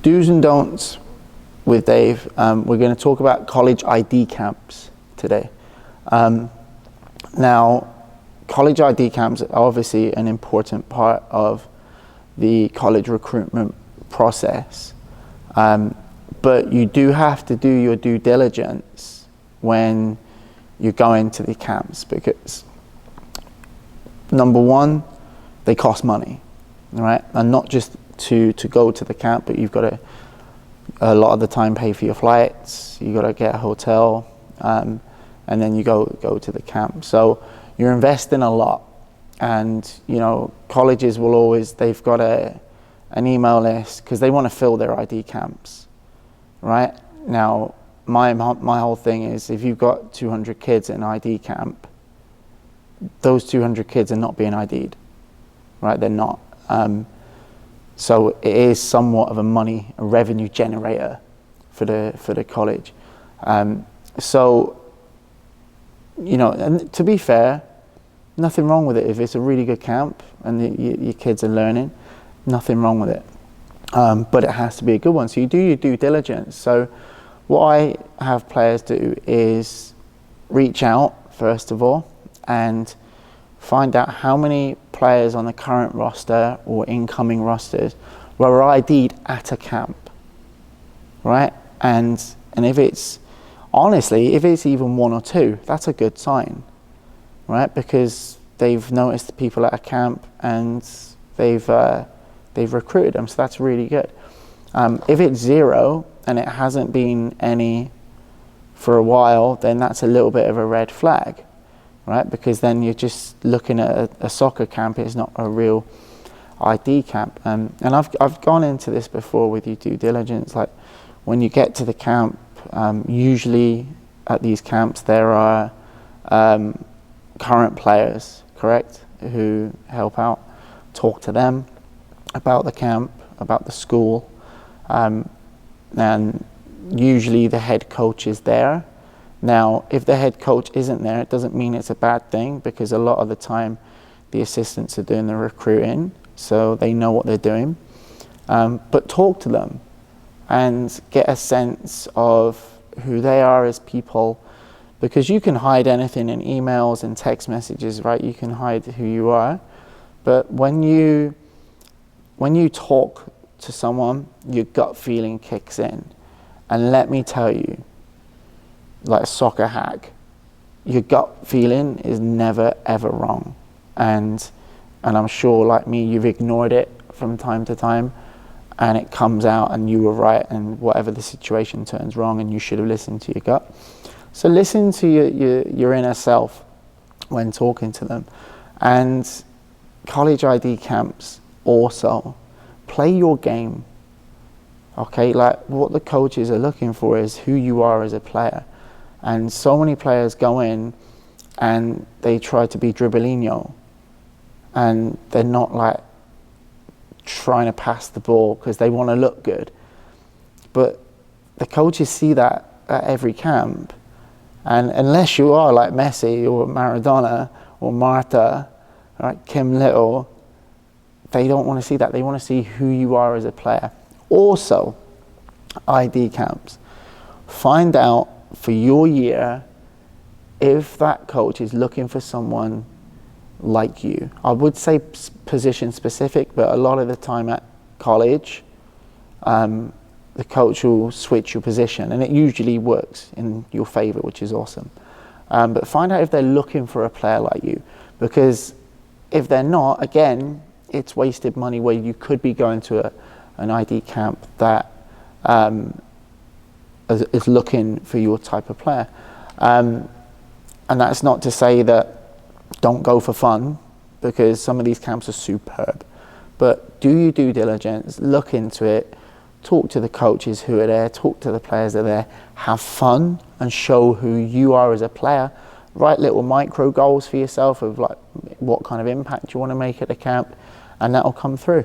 Do's and don'ts with Dave. We're going to talk about college ID camps today. Now, college ID camps are obviously an important part of the college recruitment process, but you do have to do your due diligence when you go into the camps, because number one, they cost money, right? And not just to go to the camp, but you've got to a lot of the time pay for your flights, you got to get a hotel, and then you go to the camp. So you're investing a lot. And you know, colleges will always, they've got an email list because they want to fill their ID camps, right? Now my whole thing is, if you've got 200 kids at an ID camp, those 200 kids are not being ID'd, right? They're not. So it is somewhat of a revenue generator for the college. So, you know, and to be fair, nothing wrong with it. If it's a really good camp and your kids are learning, nothing wrong with it. But it has to be a good one. So you do your due diligence. So what I have players do is reach out, first of all, and find out how many players on the current roster or incoming rosters were ID'd at a camp, right? And if it's, honestly, if it's even one or two, that's a good sign, right? Because they've noticed the people at a camp and they've recruited them, so that's really good. If it's zero and it hasn't been any for a while, then that's a little bit of a red flag, right? Because then you're just looking at a soccer camp. It's not a real ID camp. And I've gone into this before with your due diligence. Like when you get to the camp, usually at these camps there are current players, correct, who help out, talk to them about the camp, about the school, and usually the head coach is there. Now, if the head coach isn't there, it doesn't mean it's a bad thing, because a lot of the time the assistants are doing the recruiting, so they know what they're doing. But talk to them and get a sense of who they are as people, because you can hide anything in emails and text messages, right? You can hide who you are. But when you talk to someone, your gut feeling kicks in. And let me tell you, like a soccer hack, your gut feeling is never ever wrong. And I'm sure, like me, you've ignored it from time to time, and it comes out and you were right, and whatever the situation turns wrong, and you should have listened to your gut. So listen to your inner self when talking to them. And college ID camps also, play your game. Okay, like what the coaches are looking for is who you are as a player. And so many players go in and they try to be Dribblinho, and they're not like trying to pass the ball because they want to look good. But the coaches see that at every camp. And unless you are like Messi or Maradona or Marta, right, Kim Little, they don't want to see that. They want to see who you are as a player. Also, ID camps. Find out for your year if that coach is looking for someone like you. I would say position specific, but a lot of the time at college, the coach will switch your position, and it usually works in your favor, which is awesome. But find out if they're looking for a player like you, because if they're not, again, it's wasted money where you could be going to an ID camp that is looking for your type of player. And that's not to say that don't go for fun, because some of these camps are superb. But do your due diligence, look into it, talk to the coaches who are there, talk to the players that are there, have fun and show who you are as a player. Write little micro goals for yourself of like what kind of impact you want to make at the camp, and that'll come through.